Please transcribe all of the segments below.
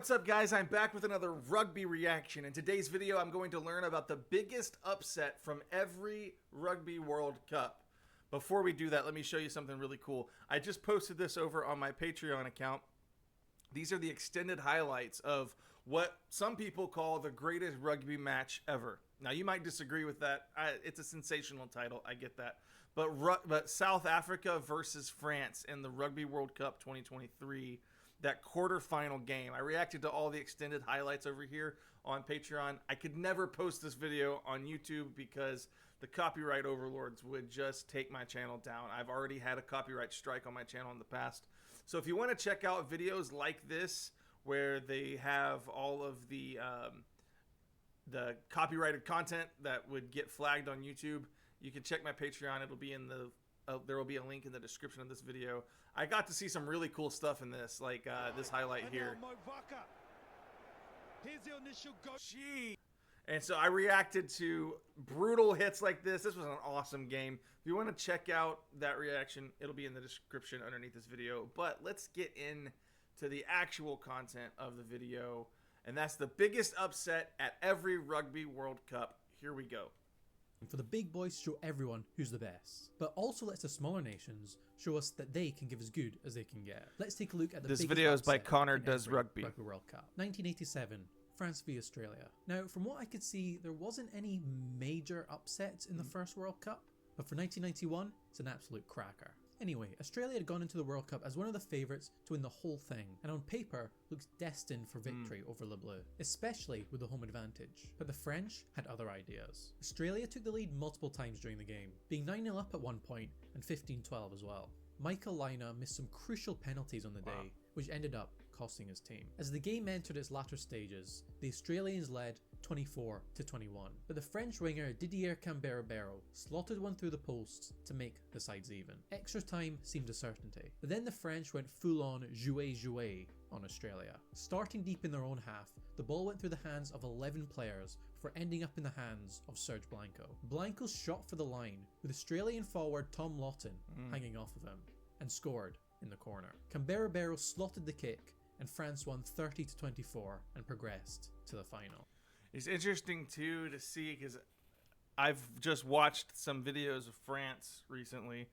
What's up, guys? I'm back with another rugby reaction. In today's video, I'm going to learn about the biggest upset from every Rugby World Cup. Before we do that, let me show you something really cool. I just posted this over on my Patreon account. These are the extended highlights of what some people call the greatest rugby match ever. Now, you might disagree with that. It's a sensational title. I get that. But South Africa versus France in the Rugby World Cup 2023, that quarterfinal game. I reacted to all the extended highlights over here on Patreon. I could never post this video on YouTube because the copyright overlords would just take my channel down. I've already had a copyright strike on my channel in the past. So if you want to check out videos like this, where they have all of the copyrighted content that would get flagged on YouTube, you can check my Patreon. It'll be in the there will be a link in the description of this video. I got to see some really cool stuff in this, like this highlight here. Here's the initial go. Gee. And so I reacted to brutal hits like this. This was an awesome game. If you want to check out that reaction, it'll be in the description underneath this video. But let's get into the actual content of the video. And that's the biggest upset at every Rugby World Cup. Here we go. For the big boys to show everyone who's the best, but also lets the smaller nations show us that they can give as good as they can get. Let's take a look at the This biggest video is by upset Connor in Does every Rugby. Rugby World Cup. 1987, France v Australia. Now, from what I could see, there wasn't any major upsets in the first World Cup, but for 1991, it's an absolute cracker. Anyway, Australia had gone into the World Cup as one of the favourites to win the whole thing, and on paper looks destined for victory over Le Bleu, especially with the home advantage. But the French had other ideas. Australia took the lead multiple times during the game, being 9-0 up at one point and 15-12 as well. Michael Lina missed some crucial penalties on the day, which ended up costing his team. As the game entered its latter stages, the Australians led 24-21, but the French winger Didier Camberabero slotted one through the posts to make the sides even. Extra time seemed a certainty, but then the French went full-on jouer on Australia. Starting deep in their own half, the ball went through the hands of 11 players before ending up in the hands of Serge Blanco. Blanco shot for the line, with Australian forward Tom Lawton hanging off of him, and scored in the corner. Camberabero slotted the kick, and France won 30-24 and progressed to the final. It's interesting too to see, because I've just watched some videos of France recently,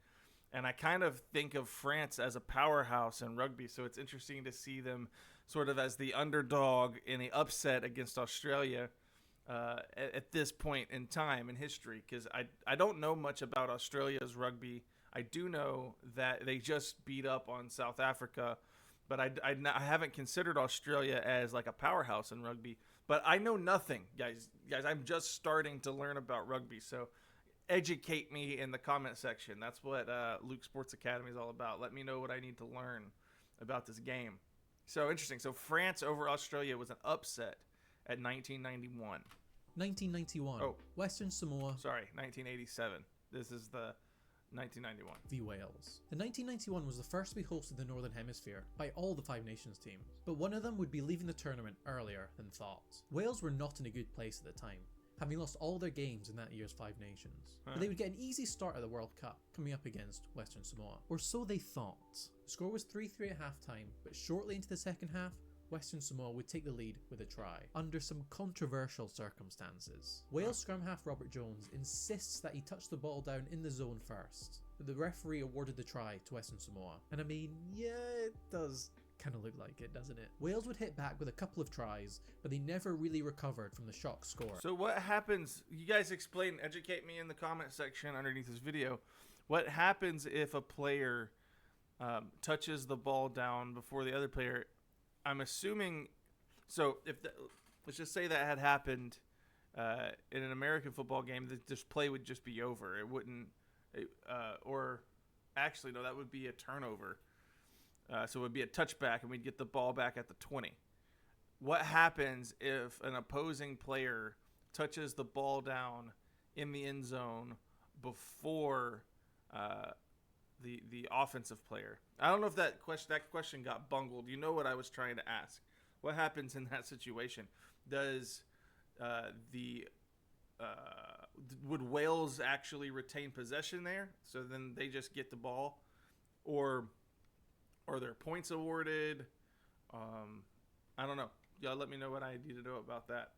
and I kind of think of France as a powerhouse in rugby, so it's interesting to see them sort of as the underdog in the upset against Australia at this point in time in history, because I don't know much about Australia's rugby. I do know that they just beat up on South Africa, but I haven't considered Australia as like a powerhouse in rugby. But I know nothing, guys. I'm just starting to learn about rugby, so educate me in the comment section. That's what Luke Sports Academy is all about. Let me know what I need to learn about this game. So interesting. So France over Australia was an upset at 1991. 1991. Oh. Western Samoa. Sorry, 1987. This is the 1991. v Wales. The 1991 was the first to be hosted in the Northern Hemisphere by all the Five Nations teams, but one of them would be leaving the tournament earlier than thought. Wales were not in a good place at the time, having lost all their games in that year's Five Nations. But they would get an easy start at the World Cup, coming up against Western Samoa. Or so they thought. The score was 3-3 at halftime, but shortly into the second half, Western Samoa would take the lead with a try, under some controversial circumstances. Wales scrum half Robert Jones insists that he touched the ball down in the zone first, but the referee awarded the try to Western Samoa. And I mean, yeah, it does kind of look like it, doesn't it? Wales would hit back with a couple of tries, but they never really recovered from the shock score. So what happens, you guys explain, educate me in the comment section underneath this video. What happens if a player touches the ball down before the other player? I'm assuming, so if let's just say that had happened in an American football game, this play would just be over. It wouldn't, or actually no, that would be a turnover. So it would be a touchback, and we'd get the ball back at the 20. What happens if an opposing player touches the ball down in the end zone before the offensive player? I don't know if that question got bungled. You know what I was trying to ask. What happens in that situation? Does would Wales actually retain possession there? So then they just get the ball, or are there points awarded? I don't know. Y'all let me know what I need to know about that.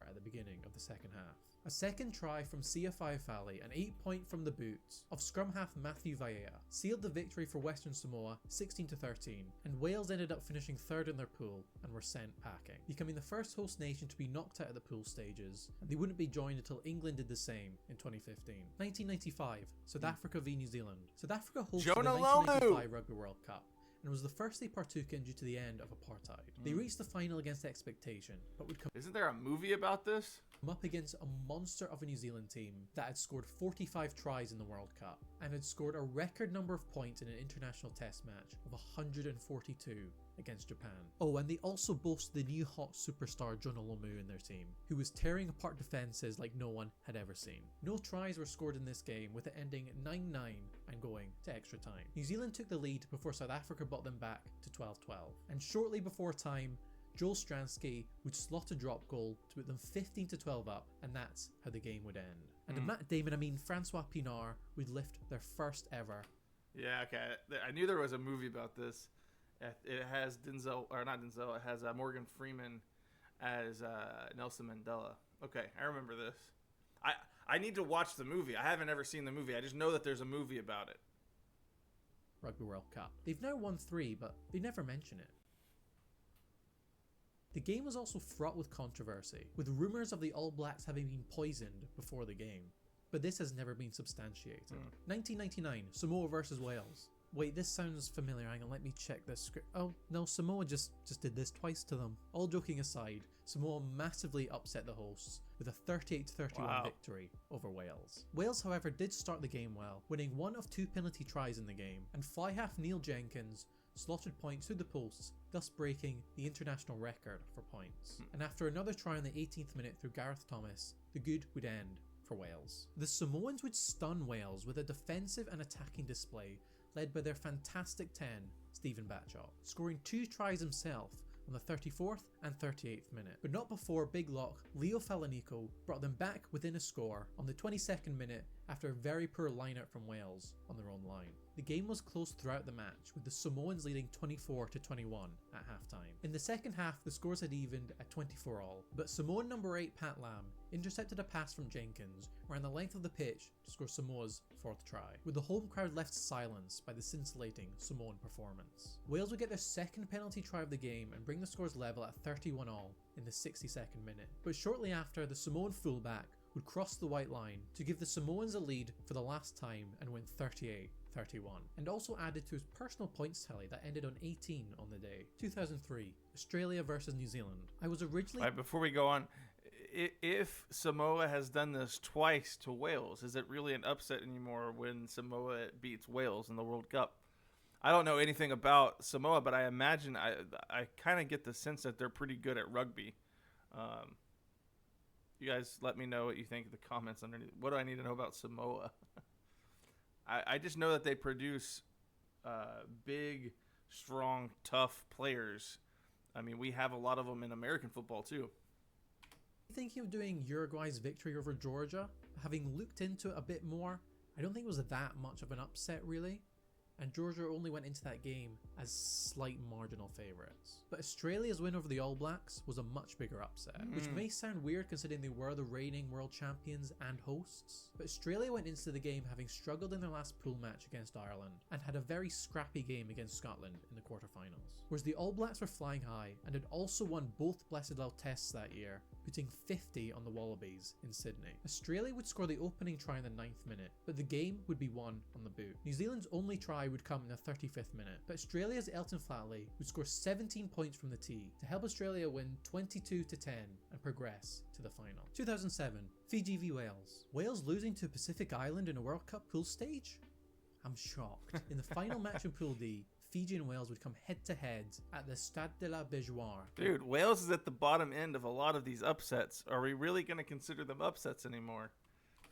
At the beginning of the second half. A second try from CFI Valley and 8 point from the boots of scrum half Matthew Vieira sealed the victory for Western Samoa 16-13, and Wales ended up finishing third in their pool and were sent packing, becoming the first host nation to be knocked out of the pool stages, and they wouldn't be joined until England did the same in 2015. 1995, South Africa v New Zealand. South Africa hosted the 1995 Rugby World Cup, and was the first they partook in due to the end of apartheid. They reached the final against expectation, but would come Isn't there a movie about this? up against a monster of a New Zealand team that had scored 45 tries in the World Cup and had scored a record number of points in an international test match of 142 against Japan. Oh, and they also boast the new hot superstar Jonah Lomu in their team, who was tearing apart defences like no one had ever seen. No tries were scored in this game, with it ending 9-9 and going to extra time. New Zealand took the lead before South Africa brought them back to 12-12, and shortly before time, Joel Stransky would slot a drop goal to put them 15-12 up, and that's how the game would end. And in Matt Damon, I mean Francois Pinard, would lift their first ever. Yeah, okay. I knew there was a movie about this. It has Denzel, or not Denzel, it has Morgan Freeman as Nelson Mandela. Okay, I remember this. I need to watch the movie. I haven't ever seen the movie. I just know that there's a movie about it. Rugby World Cup. They've now won 3, but they never mention it. The game was also fraught with controversy, with rumours of the All Blacks having been poisoned before the game. But this has never been substantiated. 1999, Samoa versus Wales. Wait, this sounds familiar. Hang on, let me check this script. Oh, no, Samoa just did this twice to them. All joking aside, Samoa massively upset the hosts with a 38-31 victory over Wales. Wales, however, did start the game well, winning 1 of 2 penalty tries in the game, and fly half Neil Jenkins slotted points through the posts, thus breaking the international record for points. And after another try in the 18th minute through Gareth Thomas, the good would end for Wales. The Samoans would stun Wales with a defensive and attacking display led by their fantastic 10, Stephen Batchop, scoring 2 tries himself on the 34th and 38th minute. But not before Big Lock Leo Falanico brought them back within a score on the 22nd minute after a very poor lineup from Wales on their own line. The game was close throughout the match, with the Samoans leading 24-21 at halftime. In the second half, the scores had evened at 24-all, but Samoan number 8 Pat Lam intercepted a pass from Jenkins, ran the length of the pitch to score Samoa's 4th try, with the home crowd left silenced by the scintillating Samoan performance. Wales would get their second penalty try of the game and bring the scores level at 31-all in the 62nd minute. But shortly after, the Samoan fullback would cross the white line to give the Samoans a lead for the last time and win 38-31, and also added to his personal points tally that ended on 18 on the day. 2003, Australia versus New Zealand. I was originally... Right, before we go on, if Samoa has done this twice to Wales, is it really an upset anymore when Samoa beats Wales in the World Cup? I don't know anything about Samoa, but I imagine I kind of get the sense that they're pretty good at rugby. You guys let me know what you think in the comments underneath. What do I need to know about Samoa? I just know that they produce big, strong, tough players. I mean, we have a lot of them in American football too. Thinking of doing Uruguay's victory over Georgia, having looked into it a bit more, I don't think it was that much of an upset really. And Georgia only went into that game as slight marginal favourites. But Australia's win over the All Blacks was a much bigger upset, which may sound weird considering they were the reigning world champions and hosts. But Australia went into the game having struggled in their last pool match against Ireland and had a very scrappy game against Scotland in the quarterfinals. Whereas the All Blacks were flying high and had also won both Blessed Isle tests that year, putting 50 on the Wallabies in Sydney. Australia would score the opening try in the 9th minute, but the game would be won on the boot. New Zealand's only try would come in the 35th minute, but Australia's Elton Flatley would score 17 points from the tee to help Australia win 22-10 and progress to the final. 2007, Fiji v Wales. Wales losing to Pacific Island in a World Cup pool stage? I'm shocked. In the final match in Pool D, Fiji and Wales would come head-to-head at the Stade de la Beaujoire. Dude, Wales is at the bottom end of a lot of these upsets. Are we really going to consider them upsets anymore?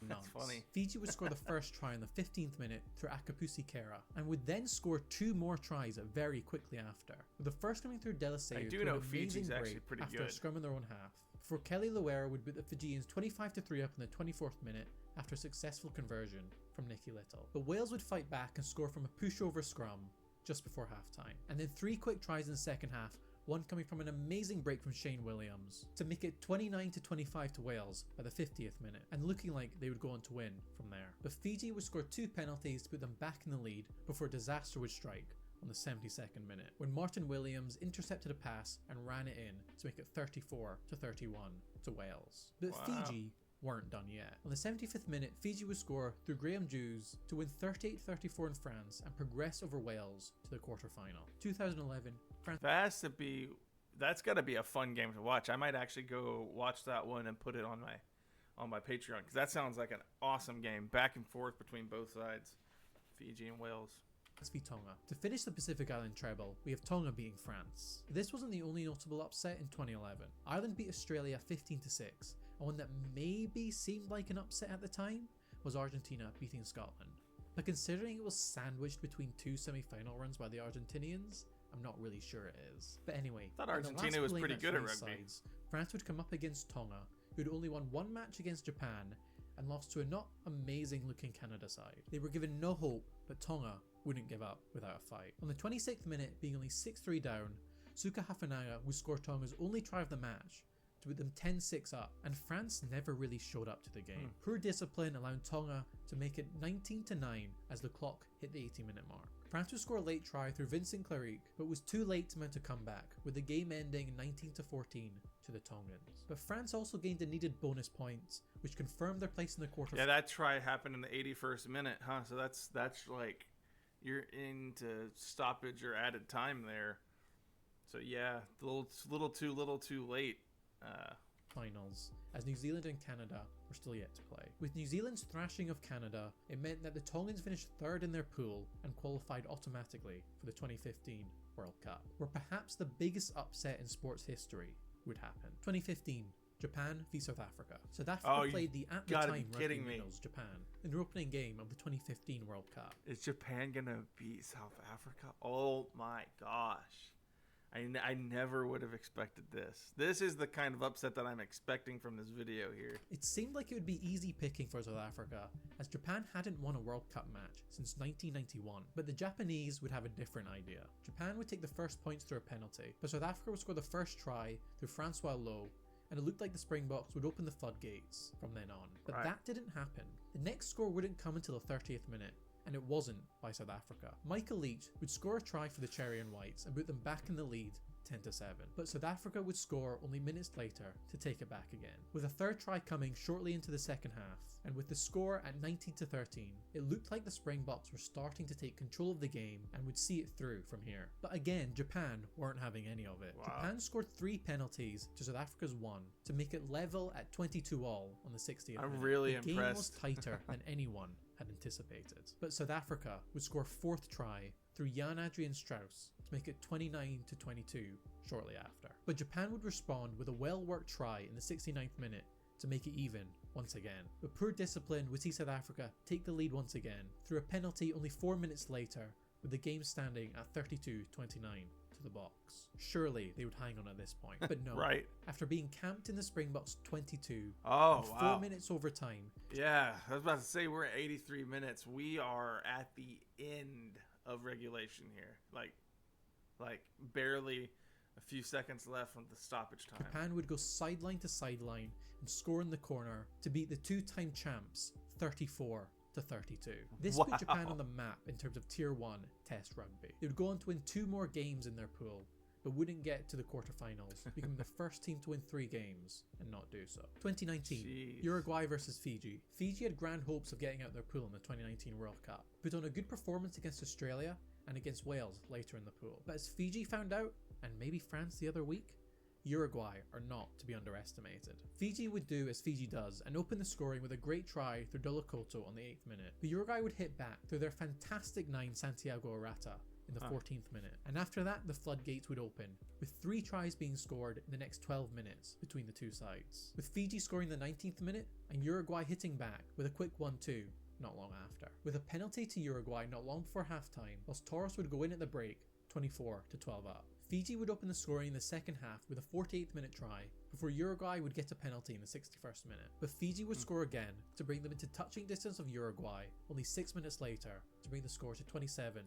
That's funny. Fiji would score the first try in the 15th minute through Akapusi Kera, and would then score 2 more tries very quickly after, with the first coming through Deliseu. I do know Fiji's actually pretty after good. A scrum in their own half. For Kelly Loera would beat the Fijians 25-3 up in the 24th minute after a successful conversion from Nicky Little. But Wales would fight back and score from a pushover scrum just before halftime, and then 3 quick tries in the second half one coming from an amazing break from Shane Williams to make it 29-25 to Wales by the 50th minute, and looking like they would go on to win from there. But Fiji would score 2 penalties to put them back in the lead before disaster would strike on the 72nd minute, when Martin Williams intercepted a pass and ran it in to make it 34-31 to Wales. But Wow. Fiji weren't done yet. On the 75th minute, Fiji would score through Graham Jews to win 38-34 in France and progress over Wales to the quarterfinal. 2011, France. That's got to be a fun game to watch. I might actually go watch that one and put it on my Patreon, because that sounds like an awesome game, back and forth between both sides, Fiji and Wales. V Tonga. To finish the Pacific Island treble, we have Tonga beating France. This wasn't the only notable upset in 2011. Ireland beat Australia 15-6, and one that maybe seemed like an upset at the time was Argentina beating Scotland. But considering it was sandwiched between 2 semi-final runs by the Argentinians, I'm not really sure it is. But anyway, I thought Argentina was pretty good at rugby. France would come up against Tonga, who'd only won one match against Japan and lost to a not amazing looking Canada side. They were given no hope, but Tonga wouldn't give up without a fight. On the 26th minute, being only 6-3 down, Suka Hafanaga would score Tonga's only try of the match to put them 10-6 up, and France never really showed up to the game. Poor discipline allowed Tonga to make it 19-9 as the clock hit the 80-minute mark. France would score a late try through Vincent Claric, but was too late to mount a comeback, with the game ending 19-14 to the Tongans. But France also gained the needed bonus points, which confirmed their place in the quarterfinals. Yeah, that try happened in the 81st minute, huh? So that's like you're into stoppage or added time there. So yeah, little too late. Finals, as New Zealand and Canada were still yet to play. With New Zealand's thrashing of Canada, it meant that the Tongans finished third in their pool and qualified automatically for the 2015 World Cup, where perhaps the biggest upset in sports history would happen. 2015, Japan v South Africa. South Africa played the at the time Rugby Minnows, Japan, in their opening game of the 2015 World Cup. Is Japan gonna beat South Africa? Oh my gosh. I never would have expected this. This is the kind of upset that I'm expecting from this video here. It seemed like it would be easy picking for South Africa, as Japan hadn't won a World Cup match since 1991. But the Japanese would have a different idea. Japan would take the first points through a penalty, but South Africa would score the first try through Francois Lowe, and it looked like the Springboks would open the floodgates from then on. But that didn't happen. The next score wouldn't come until the 30th minute, and it wasn't by South Africa. Michael Leach would score a try for the Cherry and Whites and put them back in the lead 10-7. But South Africa would score only minutes later to take it back again, with a third try coming shortly into the second half. And with the score at 19-13, it looked like the Springboks were starting to take control of the game and would see it through from here. But again, Japan weren't having any of it. Wow. Japan scored 3 penalties to South Africa's 1 to make it level at 22-all on the 60th minute. I'm really impressed. The game was tighter than anyone had anticipated. But South Africa would score 4th try through Jan Adrian Strauss to make it 29-22 shortly after. But Japan would respond with a well-worked try in the 69th minute to make it even once again. But poor discipline would see South Africa take the lead once again through a penalty only 4 minutes later, with the game standing at 32-29 to the Boks. Surely they would hang on at this point, but no. Right. After being camped in the Springboks 22 Oh, and wow. 4 minutes overtime. Yeah, I was about to say we're at 83 minutes. We are at the end of regulation here. Like barely a few seconds left from the stoppage time. Japan would go sideline to sideline and score in the corner to beat the 2-time champs 34-32. This put Japan on the map in terms of Tier 1 Test rugby. They would go on to win 2 more games in their pool, but wouldn't get to the quarterfinals, becoming the first team to win 3 games and not do so. 2019, Jeez. Uruguay versus Fiji. Fiji had grand hopes of getting out their pool in the 2019 World Cup, put on a good performance against Australia and against Wales later in the pool. But as Fiji found out, and maybe France the other week, Uruguay are not to be underestimated. Fiji would do as Fiji does and open the scoring with a great try through Dolokoto on the 8th minute. But Uruguay would hit back through their fantastic 9 Santiago Arata in the 14th minute. And after that, the floodgates would open, with 3 tries being scored in the next 12 minutes between the two sides. With Fiji scoring the 19th minute and Uruguay hitting back with a quick 1-2 not long after. With a penalty to Uruguay not long before halftime, whilst Torres would go in at the break 24-12 up. Fiji would open the scoring in the second half with a 48th minute try, before Uruguay would get a penalty in the 61st minute. But Fiji would score again to bring them into touching distance of Uruguay only 6 minutes later to bring the score to 27-22,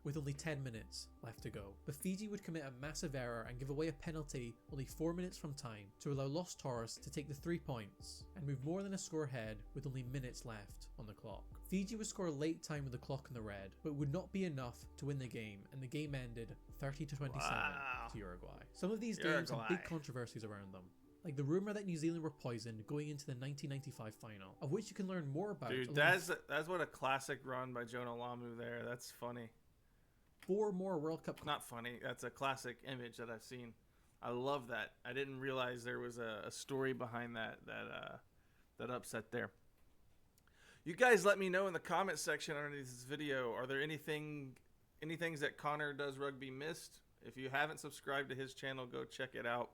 with only 10 minutes left to go. But Fiji would commit a massive error and give away a penalty only 4 minutes from time to allow Los Toros to take the 3 points and move more than a score ahead with only minutes left on the clock. Fiji would score a late time with the clock in the red, but would not be enough to win the game, and the game ended 30-27 to Uruguay. Some of these games have big controversies around them, like the rumour that New Zealand were poisoned going into the 1995 final, of which you can learn more about. Dude, that's what a classic run by Jonah Lamu there. That's funny. 4 more World Cup... Not funny. That's a classic image that I've seen. I love that. I didn't realize there was a story behind that upset there. You guys let me know in the comment section underneath this video. Are there any things that Connor Does Rugby missed? If you haven't subscribed to his channel, go check it out.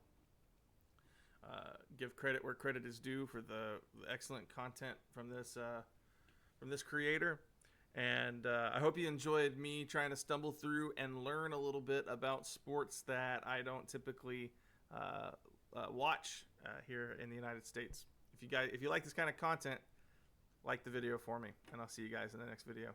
Give credit where credit is due for the excellent content from this creator. And I hope you enjoyed me trying to stumble through and learn a little bit about sports that I don't typically watch here in the United States. If you like this kind of content, like the video for me, and I'll see you guys in the next video.